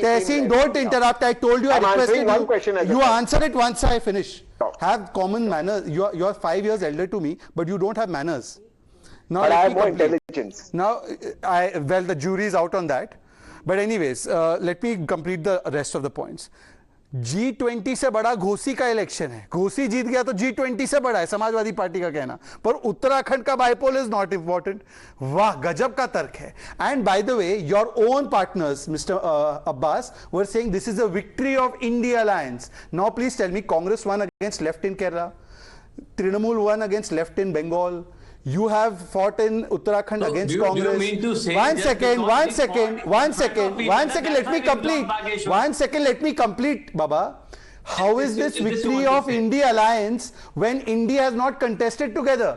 Speaker 11: Tehseen don't interrupt I told you I requested you answer it once I finish have common manners you are 5 years elder to me but you don't have manners now
Speaker 10: but I have more intelligence
Speaker 11: now well the jury is out on that. But anyways, let me complete the rest of the points. G20 से बड़ा घोसी का election है घोसी जीत गया तो G20 से बड़ा है Samajwadi party का कहना पर उत्तराखंड का बाइपोल इज नॉट इंपॉर्टेंट वाह गजब का तर्क है and by the way your own partners mister Abbas were saying this is a victory of India alliance now please tell me Congress won against Left in Kerala Trinamool won against Left in Bengal You have fought in Uttarakhand against Congress. Do you mean to say one second, let me complete. 1 second, let me complete, Baba. How is this victory of India alliance when India has not contested together?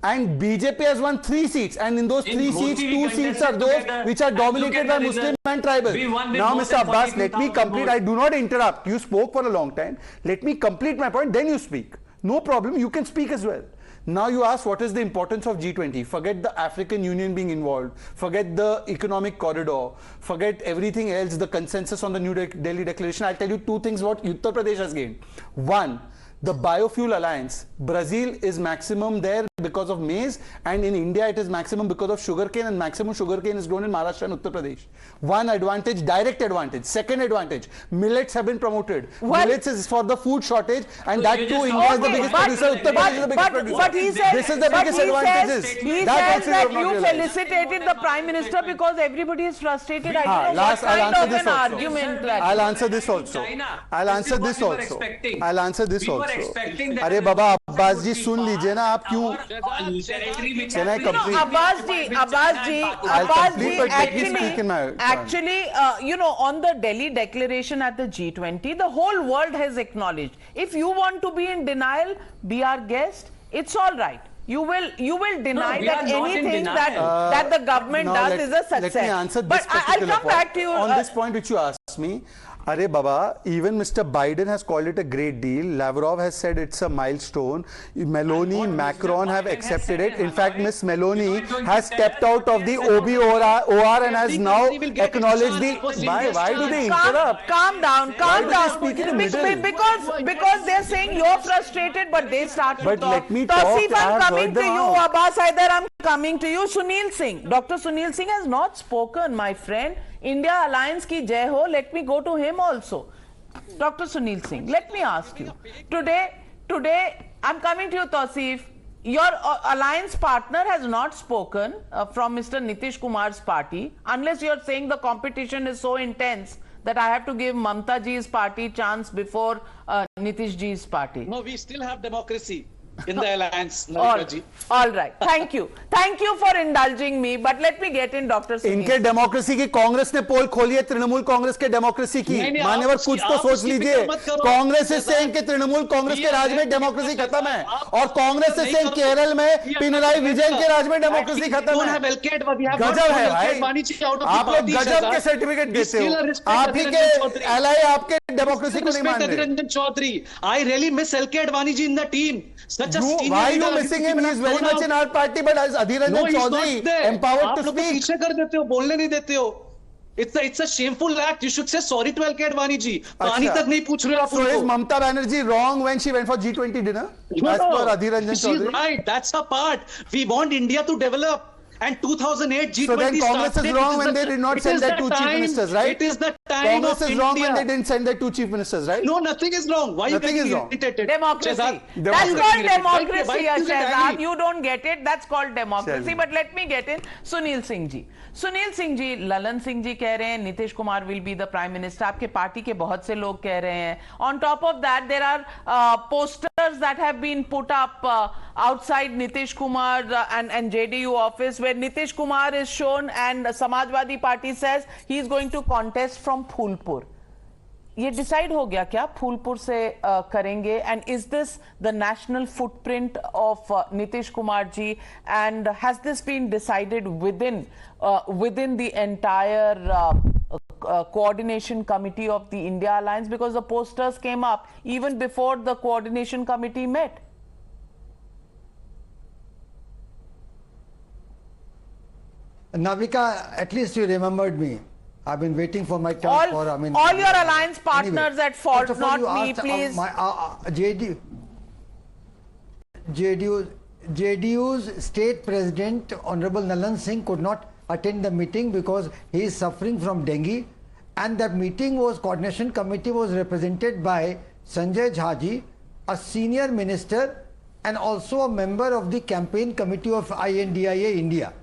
Speaker 11: And BJP has won 3 seats, and in those 3 seats, 2 seats are those which are dominated by Muslim and tribal. Now, Mr. Abbas, let me complete. I do not interrupt. You spoke for a long time. Let me complete my point, then you speak. No problem, you can speak as well. Now you ask what is the importance of G20. Forget the African Union being involved. Forget the economic corridor. Forget everything else, the consensus on the New Delhi Declaration. I'll tell you 2 things what Uttar Pradesh has gained. 1, the biofuel alliance. Brazil is maximum there because of maize and in India it is maximum because of sugarcane and maximum sugarcane is grown in Maharashtra and Uttar Pradesh. One advantage, direct advantage. Second advantage, millets have been promoted. Millets is for the food shortage and that too India is the biggest producer. Uttar Pradesh is the biggest producer.
Speaker 1: But he said,
Speaker 11: this is the biggest advantage.
Speaker 1: He says that you felicitated the Prime Minister because everybody is frustrated. I don't know what kind of an argument that
Speaker 11: I'll answer this also. I'll answer this also. I'll answer this also. अरे बाबा अब्बास जी सुन लीजिए ना आप क्यों Can I complete?
Speaker 1: Abbas ji, actually, you know, on the Delhi declaration at the G20, the whole world has acknowledged. If you want to be in denial, be our guest. It's all right. You will deny that anything that the government does is a success.
Speaker 11: Let me answer this
Speaker 1: I'll come back to you
Speaker 11: on this point which you asked me. Arey Baba, even Mr. Biden has called it a great deal. Lavrov has said it's a milestone. Meloni, Macron have accepted it. In fact, Miss Meloni has stepped out of the OBOR and has now acknowledged the... Why do they interrupt?
Speaker 1: Calm down. Because they're saying you're frustrated, but they start to talk.
Speaker 11: But let me talk.
Speaker 1: Tausif, I'm coming to you. Abbas Haider, I'm coming to you. Sunil Singh. Dr. Sunil Singh has not spoken, my friend. India Alliance ki jai ho. Let me go to him also. Dr. Sunil Singh, let me ask you. Today, I'm coming to you, Tausif. Your alliance partner has not spoken from Mr. Nitish Kumar's party, unless you're saying the competition is so intense that I have to give Mamta ji's party chance before Nitish ji's party?
Speaker 13: No, we still have democracy in the alliance, Navika ji.
Speaker 1: All right. Thank you. Thank you for indulging me. But let me get in Dr. Sunil.
Speaker 11: इनके democracy की कांग्रेस ने पोल खोली है, तृणमूल कांग्रेस के democracy की। मान्यवर कुछ तो सोच लीजिए। कांग्रेस इज सेइंग कि तृणमूल कांग्रेस के राज में डेमोक्रेसी खत्म है, और कांग्रेस इज सेइंग केरल में पिनराई विजयन के राज में डेमोक्रेसी खत्म है। गजब है भाई, आप लोग गजब के सर्टिफिकेट देते हो। आप ही के एलआई आपके डेमोक्रेसी को नहीं मान रहे।
Speaker 13: Ranjan Chaudhary, I really miss LK Advani ji in the team. Such a senior
Speaker 11: why are you
Speaker 13: leader.
Speaker 11: missing him? He is very much in our party, but as Adhir Ranjan Chaudhary empowered to speak.
Speaker 13: पीछे कर देते हो, बोलने नहीं देते हो। It's a shameful act. You should say sorry to LK Advani ji. पानी तक नहीं पूछ रहे आप
Speaker 11: So is Mamta Banerjee wrong when she went for G20 dinner? As per Adhir Ranjan Chaudhary.
Speaker 13: She's right. That's her part. We want India to develop. And 2008 G20
Speaker 11: So then Congress is wrong when they did not send their two chief ministers, right?
Speaker 13: It is the time
Speaker 11: Congress
Speaker 13: of
Speaker 11: is wrong
Speaker 13: India.
Speaker 11: when they didn't send their two chief ministers, right?
Speaker 13: No, nothing is wrong. Why
Speaker 11: nothing
Speaker 13: you
Speaker 11: is wrong.
Speaker 13: irritated?
Speaker 1: Democracy. That's called democracy, Shehzad. You don't get it. That's called democracy. But let me get in Sunil Singh ji. Sunil Singh ji, Lalan Singh ji कह रहे हैं Nitish Kumar will be the prime minister. आपके party के बहुत से लोग कह रहे हैं. On top of that, there are posters that have been put up outside Nitish Kumar and JDU office where Nitish Kumar is shown and Samajwadi Party says he is going to contest from Phulpur. ये decide हो गया क्या फूलपुर से करेंगे? And is this the national footprint of Nitish Kumar ji, and has this been decided within the entire coordination committee of the India Alliance, because the posters came up even before the coordination committee met?
Speaker 18: Navika, at least you remembered me. I've been waiting for my turn
Speaker 1: all your alliance partners at fault, not me, please.
Speaker 18: JDU's state president, Honorable Lalan Singh, could not attend the meeting because he is suffering from dengue, and that meeting was, coordination committee was represented by Sanjay Jhaji, a senior minister and also a member of the campaign committee of I.N.D.I.A. India.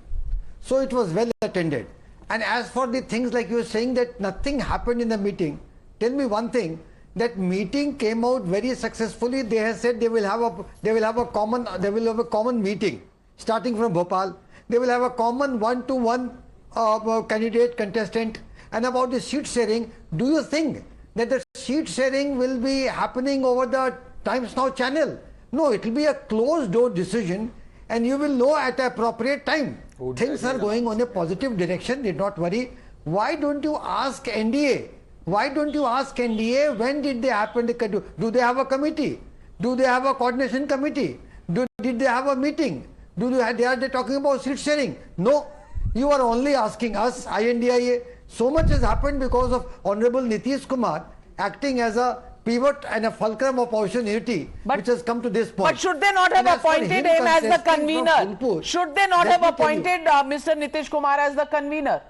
Speaker 18: So it was well attended. And as for the things like you were saying that nothing happened in the meeting, tell me one thing, that meeting came out very successfully. They have said they will have a common meeting starting from Bhopal. They will have a common one-to-one candidate contestant. And about the seat sharing, do you think that the seat sharing will be happening over the Times Now channel? No, it will be a closed door decision, and you will know at the appropriate time. Things are going on a positive direction, did not worry. Why don't you ask N.D.A.? Why don't you ask N.D.A. when did they happen? Do they have a committee? Do they have a coordination committee? Did they have a meeting? Are they talking about seat sharing? No. You are only asking us, I.N.D.I.A. So much has happened because of Honorable Nitish Kumar acting as a pivot and a fulcrum of opposition unity, which has come to this point.
Speaker 1: But should they not have appointed him as the convener? Should they not have appointed Mr. Nitish Kumar as the convener?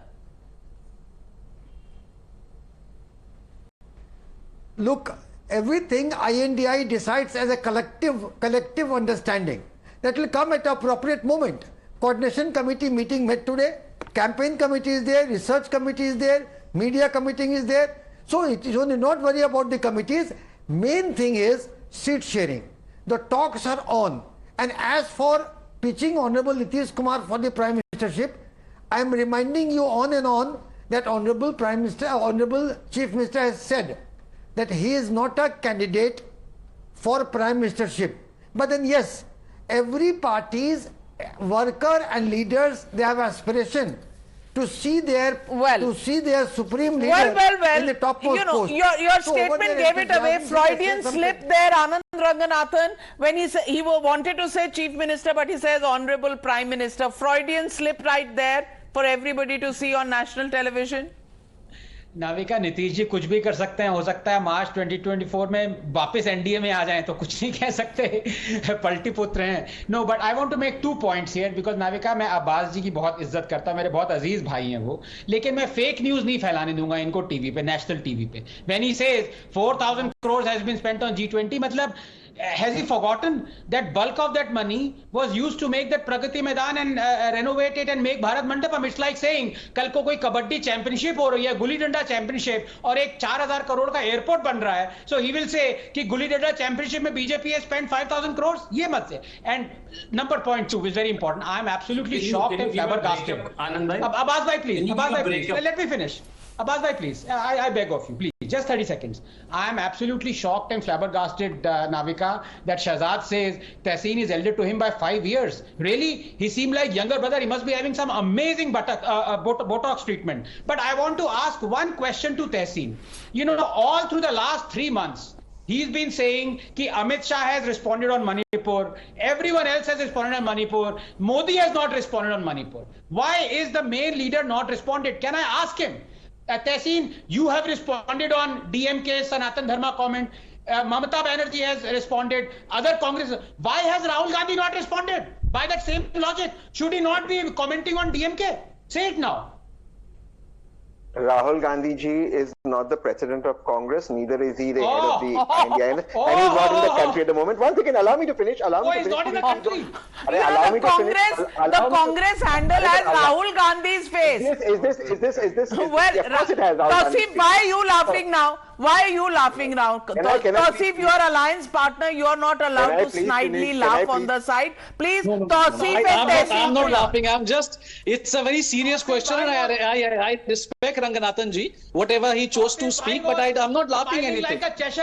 Speaker 18: Look, everything I.N.D.I. decides as a collective understanding. That will come at the appropriate moment. Coordination committee meeting met today. Campaign committee is there. Research committee is there. Media committee is there. So it is only not worry about the committees. Main thing is seat sharing. The talks are on. And as for pitching Honorable Nitish Kumar for the Prime Ministership, I am reminding you on and on that Honorable Prime Minister, Honorable Chief Minister has said that he is not a candidate for Prime Ministership. But then yes, every party's worker and leaders, they have aspiration to see their supreme leader in the topmost post.
Speaker 1: Your statement gave it away. Freudian slip there, Anand Ranganathan, when he wanted to say Chief Minister, but he says Honorable Prime Minister. Freudian slip right there for everybody to see on national television.
Speaker 14: Navika, Nitish ji कुछ भी कर सकते हैं, हो सकता है मार्च 2024 में वापस एनडीए में आ जाएं, तो कुछ नहीं कह सकते, पलटी पुत्र हैं. No, but I want to make 2 points here, because Navika, मैं अब्बास जी की बहुत इज्जत करता हूं, मेरे बहुत अजीज भाई हैं वो, लेकिन मैं फेक न्यूज नहीं फैलाने दूंगा इनको टीवी पे, नेशनल टीवी पे. When he says 4,000 crores has been spent on G20, मतलब Has he forgotten that bulk of that money was used to make that Pragati Maidan and renovate it and make Bharat Mandapam? It's like saying, कल को कोई kabaddi championship हो रही है, गुली डंडा championship, और एक 4,000 करोड़ का एयरपोर्ट बन रहा है. So he will say कि गुली डंडा चैंपियनशिप में BJP has spent 5,000 crores. ये मत से. And number point 2 is very important. I am absolutely shocked and flabbergasted. Abbas bhai, please. Abbas bhai, please. Let me finish. Abbas bhai, please. I beg of you, please. Just 30 seconds. I am absolutely shocked and flabbergasted, Navika, that Shahzad says Tehseen is elder to him by 5 years. Really? He seemed like younger brother. He must be having some amazing Botox treatment. But I want to ask one question to Tehseen. You know, all through the last 3 months, he's been saying that Amit Shah has responded on Manipur. Everyone else has responded on Manipur. Modi has not responded on Manipur. Why is the main leader not responded? Can I ask him? Tehseen, you have responded on DMK Sanatan Dharma comment. Mamata Banerjee has responded. Other Congress. Why has Rahul Gandhi not responded? By that same logic, should he not be commenting on DMK? Say it now.
Speaker 10: Rahul Gandhi ji is not the president of Congress, neither is he the head of the I.N.D.I.A. And he's not in the country at the moment. One second, allow me to finish.
Speaker 14: He's not in the country.
Speaker 10: The
Speaker 1: Congress handle has Rahul Gandhi's face.
Speaker 10: Is this?
Speaker 1: Well,
Speaker 10: of course it has Rahul
Speaker 1: Tausif, why are you laughing now? Why are you laughing now? Tausif, your alliance partner, you are not allowed to snidely laugh on the side. Please, Tausif and Tehseen.
Speaker 13: I'm not laughing. It's a very serious question, and I respect Ranganathan ji, whatever he chose to speak, but I'm not laughing anything.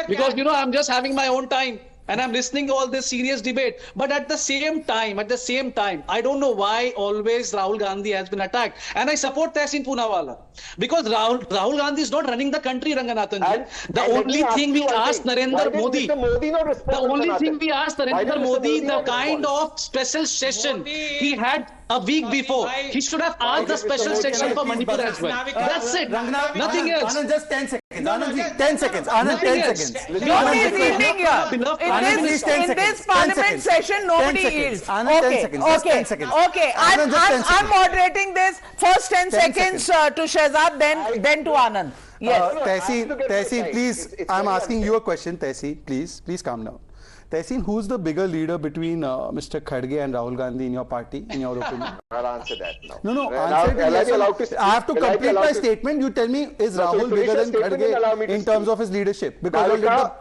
Speaker 13: Because, I'm just having my own time. And I'm listening to all this serious debate. But at the same time, I don't know why always Rahul Gandhi has been attacked. And I support Tehseen Poonawala. Because Rahul Gandhi is not running the country, Ranganathan ji. The only thing we asked Narendra Modi, the kind of special session he had a week before, he should have asked the special section for Manipur as well. That's it. Nothing else.
Speaker 11: Anand, just 10 seconds. Anand, 10 seconds. Anand, 10 seconds.
Speaker 1: Nobody is eating here. In this parliament session, nobody yields.
Speaker 11: Anand, 10 seconds.
Speaker 1: Okay. Okay. I'm moderating this. First 10 seconds to Shahzad, then to Anand. Yes.
Speaker 11: Tehseen, please. I'm asking you a question, Tehseen. Please calm down. Tehseen, who's the bigger leader between Mr. Khadge and Rahul Gandhi in your party, in your opinion?
Speaker 10: I'll answer that now.
Speaker 11: No, answer it. I have to complete my statement. You tell me, is Rahul bigger than Khadge in terms of his leadership? Because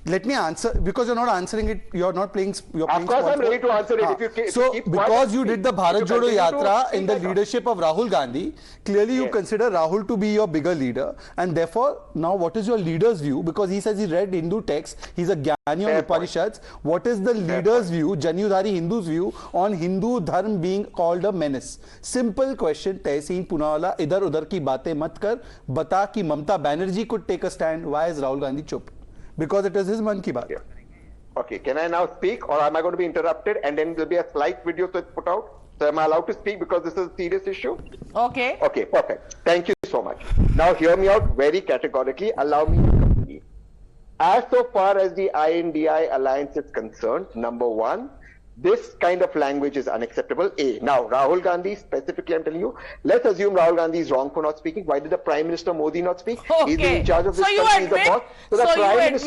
Speaker 11: let me answer, because you're not answering it, you're not playing.
Speaker 10: Of course, I'm ready to answer it.
Speaker 11: So, because you did the Bharat Jodo Yatra in the leadership of Rahul Gandhi, clearly you consider Rahul to be your bigger leader, and therefore, now what is your leader's view? Because he says he read Hindu texts, he's a Jnani on Upanishads. What is the leader's view, Janyudhari Hindu's view, on Hindu Dharma being called a menace? Simple question, Tehseen Poonawala, idhar udhar ki baatein mat kar, bata ki Mamata Banerjee could take a stand, why is Rahul Gandhi chup? Because it is his man ki baat.
Speaker 10: Okay, can I now speak, or am I going to be interrupted and then there will be a slight video put out? So am I allowed to speak because this is a serious issue?
Speaker 1: Okay.
Speaker 10: Okay, perfect. Thank you so much. Now hear me out very categorically. Allow me to complete. As so far as the I.N.D.I.A. alliance is concerned, number one, this kind of language is unacceptable. Now, Rahul Gandhi, specifically, I'm telling you, let's assume Rahul Gandhi is wrong for not speaking. Why did the Prime Minister Modi not speak?
Speaker 1: Okay.
Speaker 10: He's in charge of this country, he's the boss.
Speaker 1: So you admit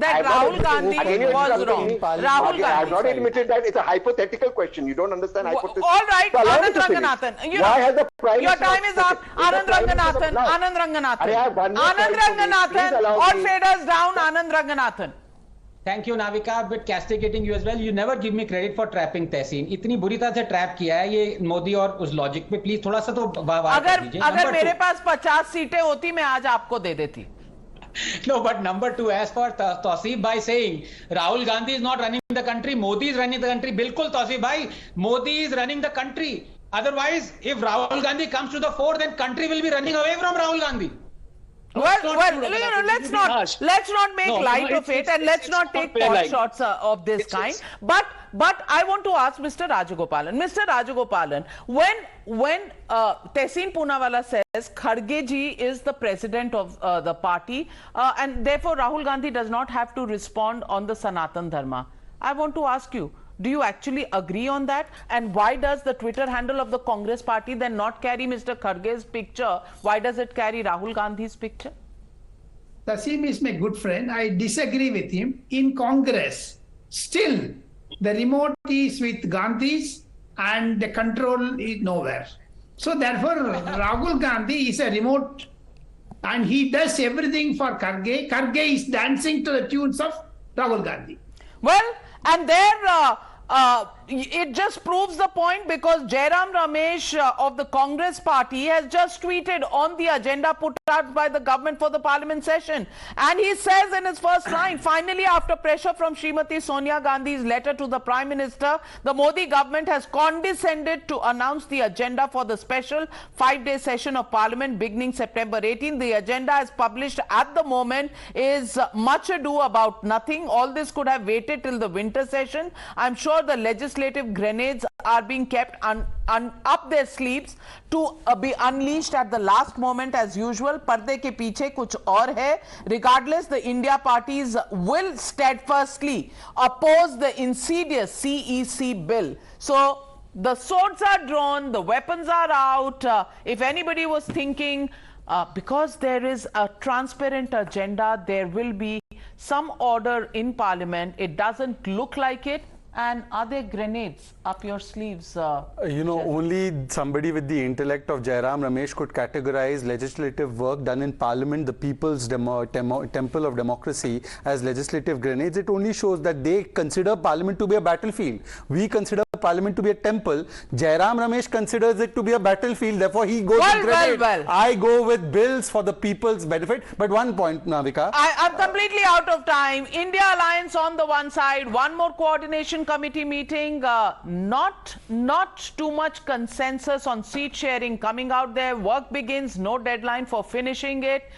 Speaker 1: that Rahul Gandhi was wrong. Rahul Gandhi.
Speaker 10: I have not admitted that. It's a hypothetical question. You don't understand hypothesis.
Speaker 1: All right,
Speaker 10: so
Speaker 1: Anand Ranganathan.
Speaker 10: Why has the Prime
Speaker 1: Your
Speaker 10: Minister
Speaker 1: time is up. Anand Ranganathan. Anand Ranganathan. All faders down, Anand Ranganathan.
Speaker 14: Thank you, Navika. But castigating you as well. You never give me credit for trapping Tehseen. इतनी बुरी तरह से trap किया है ये मोदी और उस logic पे प्लीज थोड़ा सा तो
Speaker 1: अगर मेरे पास 50 सीटें होती मैं आज आपको दे देती.
Speaker 14: No, but number two, as for Tausif by saying Rahul Gandhi is not running the country, Modi is running the country. Bilkul Tausif bhai, Modi is running the country. Otherwise, if Rahul Gandhi comes to the fore, then country will be running away from Rahul Gandhi.
Speaker 1: Let's not make light of it, and let's not take pot shots of this kind. But I want to ask Mr. Rajagopalan. Mr. Rajagopalan, when Tehseen Poonawala says Khadge ji is the president of the party, and therefore Rahul Gandhi does not have to respond on the Sanatan Dharma, I want to ask you, do you actually agree on that? And why does the Twitter handle of the Congress party then not carry Mr. Khadge's picture? Why does it carry Rahul Gandhi's picture?
Speaker 17: Tehseen is my good friend. I disagree with him. In Congress, Still, the remote is with Gandhis and the control is nowhere. So therefore, Rahul Gandhi is a remote and he does everything for Kharge. Kharge is dancing to the tunes of Rahul Gandhi.
Speaker 1: Well, and there it just proves the point, because Jairam Ramesh of the Congress party has just tweeted on the agenda put out by the government for the parliament session, and he says in his first line, finally after pressure from Srimati Sonia Gandhi's letter to the Prime Minister, the Modi government has condescended to announce the agenda for the special 5-day session of parliament beginning September 18. The agenda as published at the moment is much ado about nothing. All this could have waited till the winter session. I'm sure the legislative grenades are being kept up their sleeves to be unleashed at the last moment as usual. Parde ke piche kuch aur hai. Regardless, the India parties will steadfastly oppose the insidious CEC bill. So the swords are drawn, the weapons are out. If anybody was thinking, because there is a transparent agenda, there will be some order in parliament, it doesn't look like it. And are there grenades up your sleeves?
Speaker 11: Only somebody with the intellect of Jairam Ramesh could categorize legislative work done in parliament, the people's temple of democracy, as legislative grenades. It only shows that they consider parliament to be a battlefield. We consider parliament to be a temple. Jairam Ramesh considers it to be a battlefield. Therefore, he goes with grenades. I go with bills for the people's benefit. But one point, Navika.
Speaker 1: I'm completely out of time. India Alliance on the one side, one more coordination committee meeting, not too much consensus on seat sharing coming out there. Work begins, no deadline for finishing it.